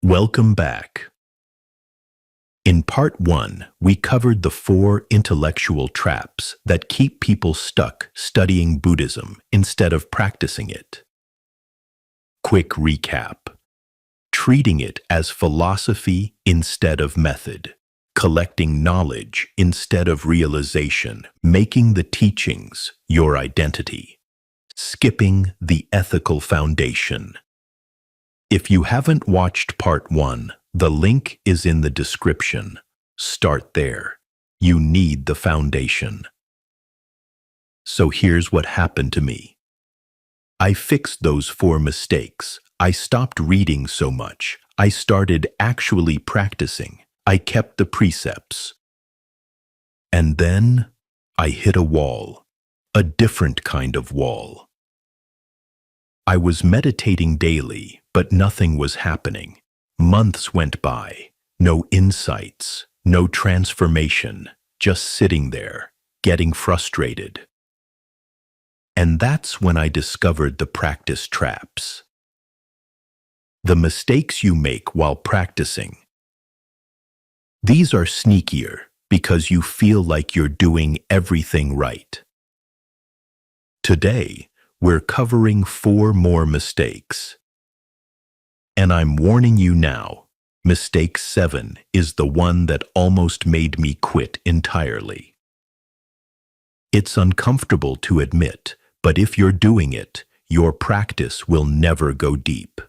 Welcome back. In part 1, we covered the 4 intellectual traps that keep people stuck studying Buddhism instead of practicing it. Quick recap. Treating it as philosophy instead of method. Collecting knowledge instead of realization. Making the teachings your identity. Skipping the ethical foundation. If you haven't watched part 1, the link is in the description. Start there. You need the foundation. So here's what happened to me. I fixed those 4 mistakes. I stopped reading so much. I started actually practicing. I kept the precepts. And then I hit a wall. A different kind of wall. I was meditating daily, but nothing was happening. Months went by. No insights, no transformation, just sitting there, getting frustrated. And that's when I discovered the practice traps. The mistakes you make while practicing. These are sneakier because you feel like you're doing everything right. Today, we're covering 4 more mistakes. And I'm warning you now, mistake 7 is the one that almost made me quit entirely. It's uncomfortable to admit, but if you're doing it, your practice will never go deep.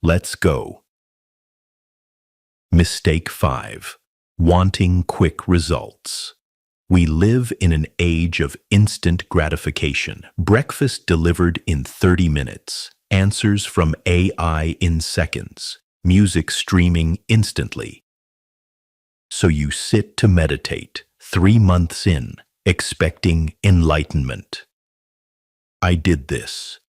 Let's go. Mistake 5. Wanting quick results. We live in an age of instant gratification. Breakfast delivered in 30 minutes. Answers from AI in seconds. Music streaming instantly. So you sit to meditate 3 months in, expecting enlightenment. I did this.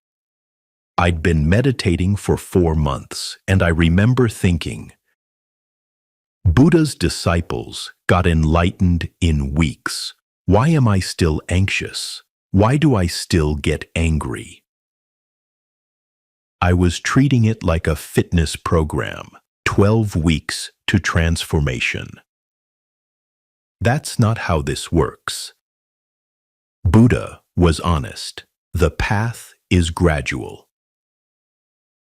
I'd been meditating for 4 months, and I remember thinking, Buddha's disciples got enlightened in weeks. Why am I still anxious? Why do I still get angry? I was treating it like a fitness program, 12 weeks to transformation. That's not how this works. Buddha was honest. The path is gradual.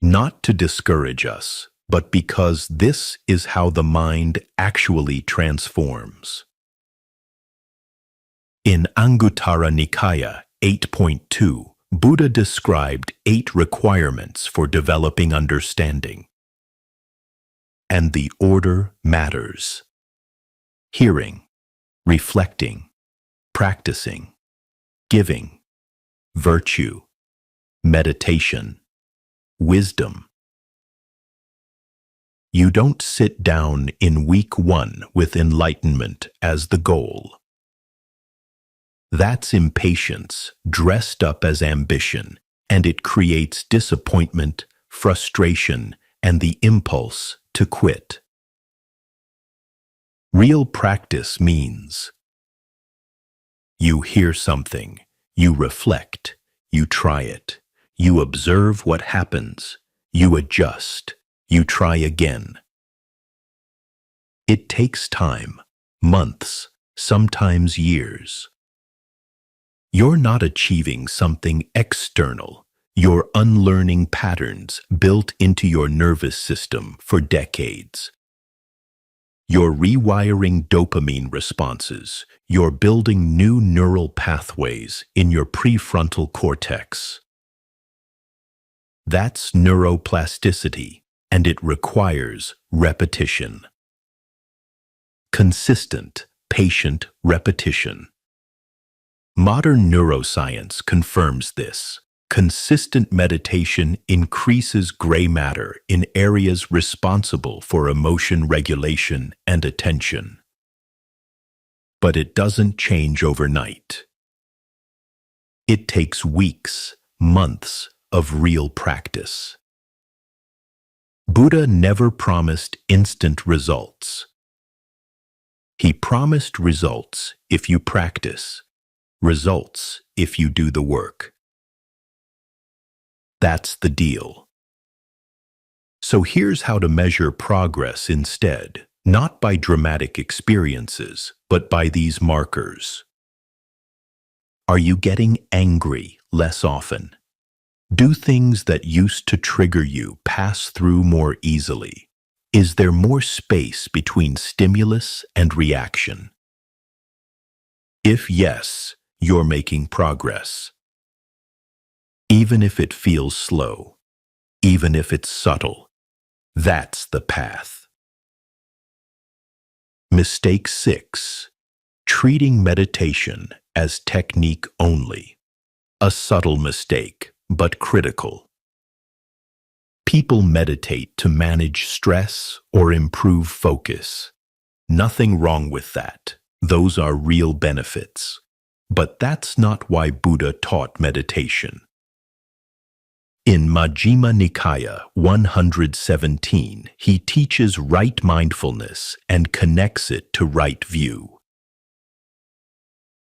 Not to discourage us, but because this is how the mind actually transforms. In Anguttara Nikaya 8.2, Buddha described 8 requirements for developing understanding. And the order matters. Hearing, reflecting, practicing, giving, virtue, meditation, wisdom. You don't sit down in week 1 with enlightenment as the goal. That's impatience dressed up as ambition, and it creates disappointment, frustration, and the impulse to quit. Real practice means you hear something, you reflect, you try it, you observe what happens, you adjust, you try again. It takes time, months, sometimes years. You're not achieving something external. You're unlearning patterns built into your nervous system for decades. You're rewiring dopamine responses. You're building new neural pathways in your prefrontal cortex. That's neuroplasticity, and it requires repetition. Consistent, patient repetition. Modern neuroscience confirms this. Consistent meditation increases gray matter in areas responsible for emotion regulation and attention. But it doesn't change overnight. It takes weeks, months of real practice. Buddha never promised instant results. He promised results if you practice. Results if you do the work. That's the deal. So here's how to measure progress instead, not by dramatic experiences, but by these markers. Are you getting angry less often? Do things that used to trigger you pass through more easily? Is there more space between stimulus and reaction? If yes, you're making progress. Even if it feels slow, even if it's subtle, that's the path. Mistake 6. Treating meditation as technique only. A subtle mistake, but critical. People meditate to manage stress or improve focus. Nothing wrong with that. Those are real benefits. But that's not why Buddha taught meditation. In Majjhima Nikaya 117, he teaches right mindfulness and connects it to right view.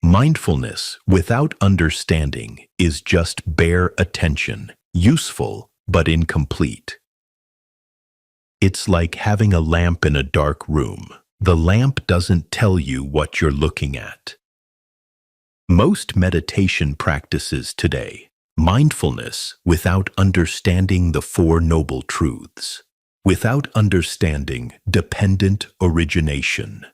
Mindfulness without understanding is just bare attention, useful but incomplete. It's like having a lamp in a dark room. The lamp doesn't tell you what you're looking at. Most meditation practices today, mindfulness without understanding the Four Noble Truths, without understanding dependent origination,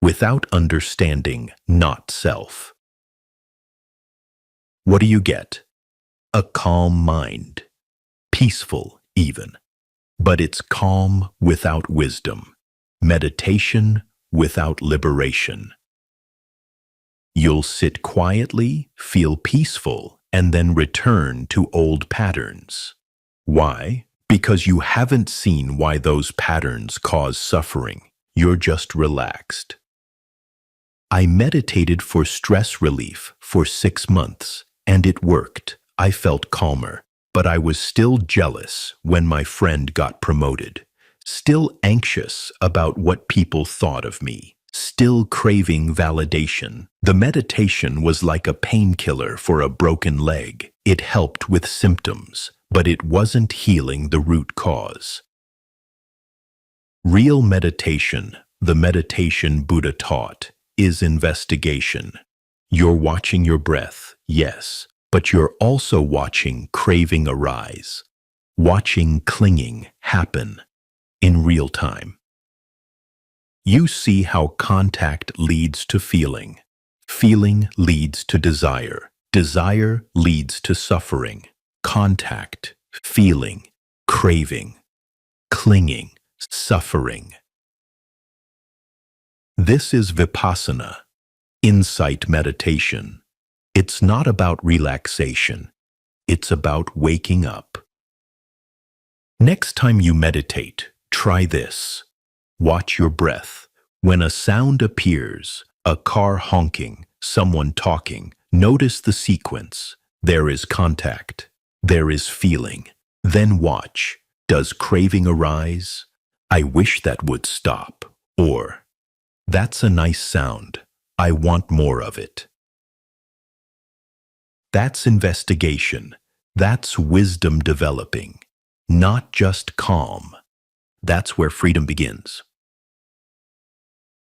without understanding not self. What do you get? A calm mind, peaceful even, but it's calm without wisdom, meditation without liberation. You'll sit quietly, feel peaceful, and then return to old patterns. Why? Because you haven't seen why those patterns cause suffering. You're just relaxed. I meditated for stress relief for 6 months, and it worked. I felt calmer, but I was still jealous when my friend got promoted, still anxious about what people thought of me, still craving validation. The meditation was like a painkiller for a broken leg. It helped with symptoms, but it wasn't healing the root cause. Real meditation, the meditation Buddha taught, is investigation. You're watching your breath, yes, but you're also watching craving arise, watching clinging happen in real time. You see how contact leads to feeling. Feeling leads to desire. Desire leads to suffering. Contact, feeling, craving, clinging, suffering. This is Vipassana, insight meditation. It's not about relaxation. It's about waking up. Next time you meditate, try this. Watch your breath. When a sound appears, a car honking, someone talking, notice the sequence. There is contact. There is feeling. Then watch. Does craving arise? I wish that would stop. Or, that's a nice sound. I want more of it. That's investigation. That's wisdom developing. Not just calm. That's where freedom begins.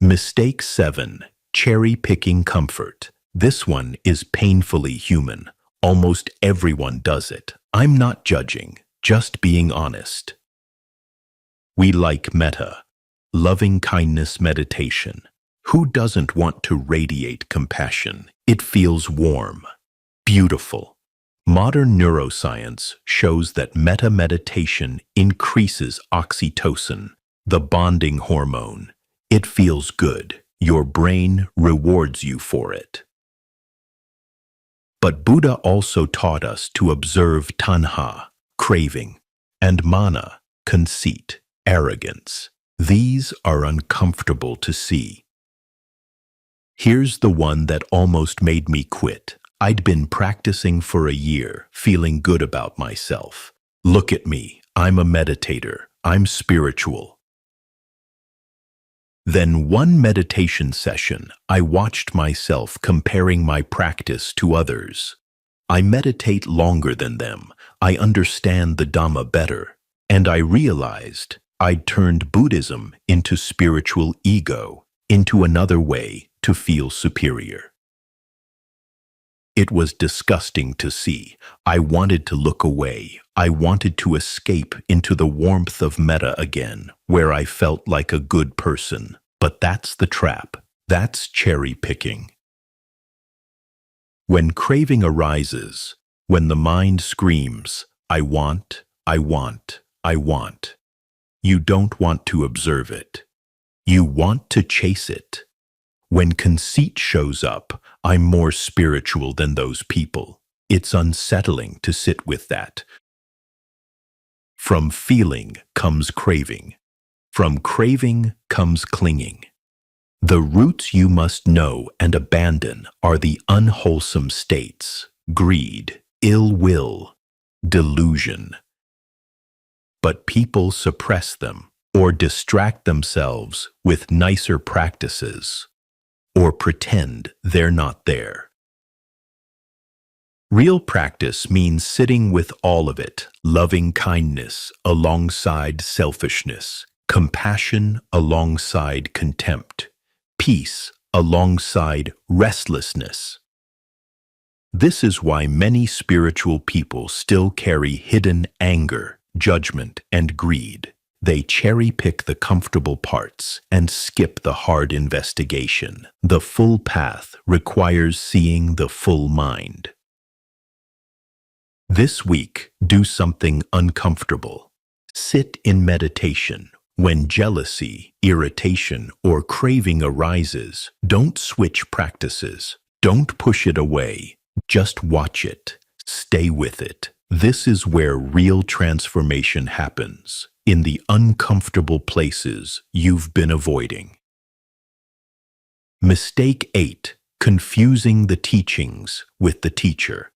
Mistake 7. Cherry-picking comfort. This one is painfully human. Almost everyone does it. I'm not judging, just being honest. We like metta, loving-kindness meditation. Who doesn't want to radiate compassion? It feels warm, beautiful. Modern neuroscience shows that metta meditation increases oxytocin, the bonding hormone. It feels good. Your brain rewards you for it. But Buddha also taught us to observe tanha, craving, and mana, conceit, arrogance. These are uncomfortable to see. Here's the one that almost made me quit. I'd been practicing for a year, feeling good about myself. Look at me. I'm a meditator. I'm spiritual. Then one meditation session, I watched myself comparing my practice to others. I meditate longer than them. I understand the Dhamma better. And I realized I'd turned Buddhism into spiritual ego, into another way to feel superior. It was disgusting to see. I wanted to look away. I wanted to escape into the warmth of metta again, where I felt like a good person. But that's the trap. That's cherry picking. When craving arises, when the mind screams, I want, I want, I want, you don't want to observe it. You want to chase it. When conceit shows up, I'm more spiritual than those people. It's unsettling to sit with that. From feeling comes craving. From craving comes clinging. The roots you must know and abandon are the unwholesome states: greed, ill will, delusion. But people suppress them or distract themselves with nicer practices, or pretend they're not there. Real practice means sitting with all of it: loving kindness alongside selfishness, compassion alongside contempt, peace alongside restlessness. This is why many spiritual people still carry hidden anger, judgment, and greed. They cherry-pick the comfortable parts and skip the hard investigation. The full path requires seeing the full mind. This week, do something uncomfortable. Sit in meditation. When jealousy, irritation, or craving arises, don't switch practices. Don't push it away. Just watch it. Stay with it. This is where real transformation happens, in the uncomfortable places you've been avoiding. Mistake 8. Confusing the teachings with the teacher.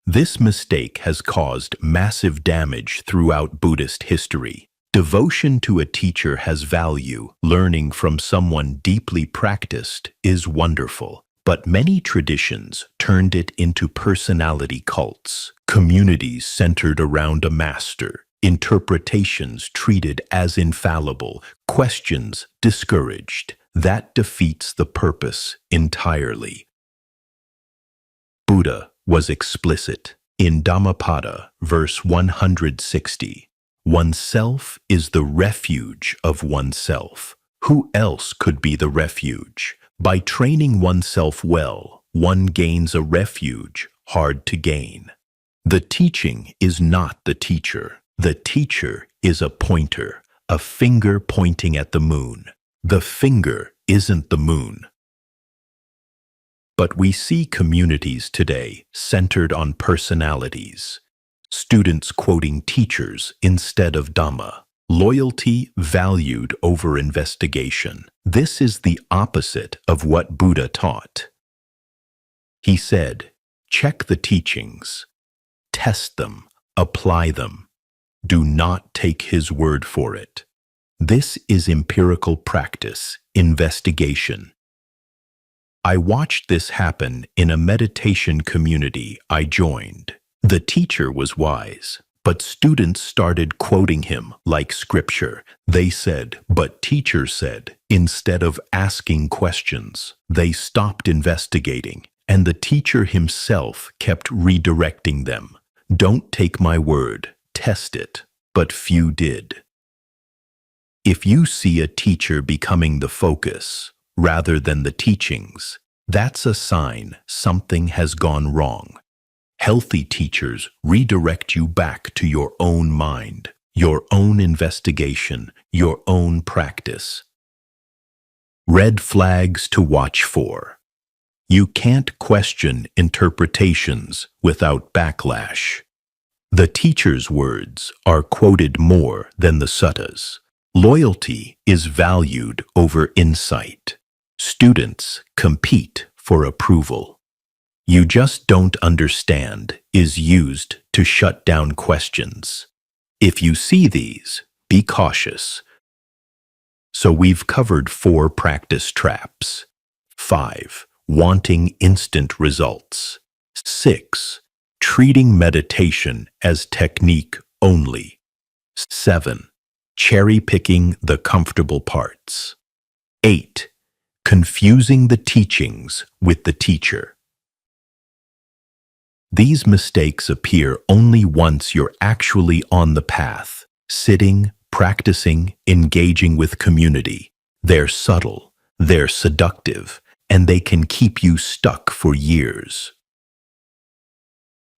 This mistake has caused massive damage throughout Buddhist history. Devotion to a teacher has value. Learning from someone deeply practiced is wonderful. But many traditions turned it into personality cults, communities centered around a master, interpretations treated as infallible, questions discouraged. That defeats the purpose entirely. Buddha was explicit. In Dhammapada, verse 160, oneself is the refuge of oneself. Who else could be the refuge? By training oneself well, one gains a refuge hard to gain. The teaching is not the teacher. The teacher is a pointer, a finger pointing at the moon. The finger isn't the moon. But we see communities today centered on personalities. Students quoting teachers instead of Dhamma. Loyalty valued over investigation. This is the opposite of what Buddha taught. He said, check the teachings, test them, apply them. Do not take his word for it. This is empirical practice, investigation. I watched this happen in a meditation community I joined. The teacher was wise, but students started quoting him like scripture. They said, but teacher said. Instead of asking questions, they stopped investigating, and the teacher himself kept redirecting them. Don't take my word, test it. But few did. If you see a teacher becoming the focus rather than the teachings, that's a sign something has gone wrong. Healthy teachers redirect you back to your own mind, your own investigation, your own practice. Red flags to watch for. You can't question interpretations without backlash. The teacher's words are quoted more than the suttas. Loyalty is valued over insight. Students compete for approval. You just don't understand is used to shut down questions. If you see these, be cautious. So we've covered 4 practice traps. 5. Wanting instant results. 6. Treating meditation as technique only. 7. Cherry-picking the comfortable parts. 8. Confusing the teachings with the teacher. These mistakes appear only once you're actually on the path, sitting, practicing, engaging with community. They're subtle, they're seductive, and they can keep you stuck for years.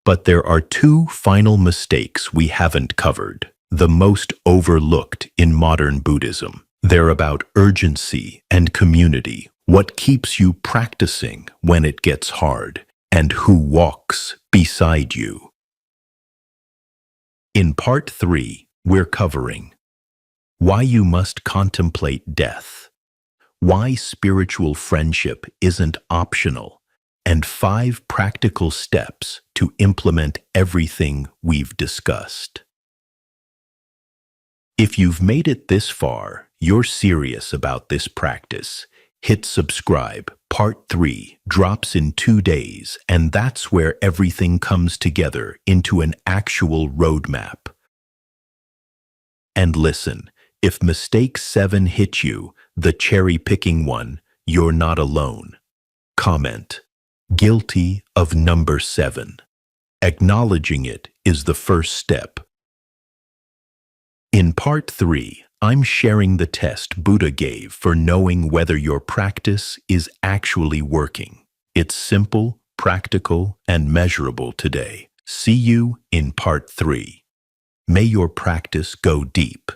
But there are two final mistakes we haven't covered, the most overlooked in modern Buddhism. They're about urgency and community, what keeps you practicing when it gets hard, and who walks beside you. In part 3, we're covering why you must contemplate death, why spiritual friendship isn't optional, and 5 practical steps to implement everything we've discussed. If you've made it this far, you're serious about this practice. Hit subscribe. Part 3 drops in 2 days, and that's where everything comes together into an actual roadmap. And listen, if mistake 7 hit you, the cherry-picking one, you're not alone. Comment: guilty of number 7. Acknowledging it is the first step. In part 3, I'm sharing the test Buddha gave for knowing whether your practice is actually working. It's simple, practical, and measurable today. See you in part 3. May your practice go deep.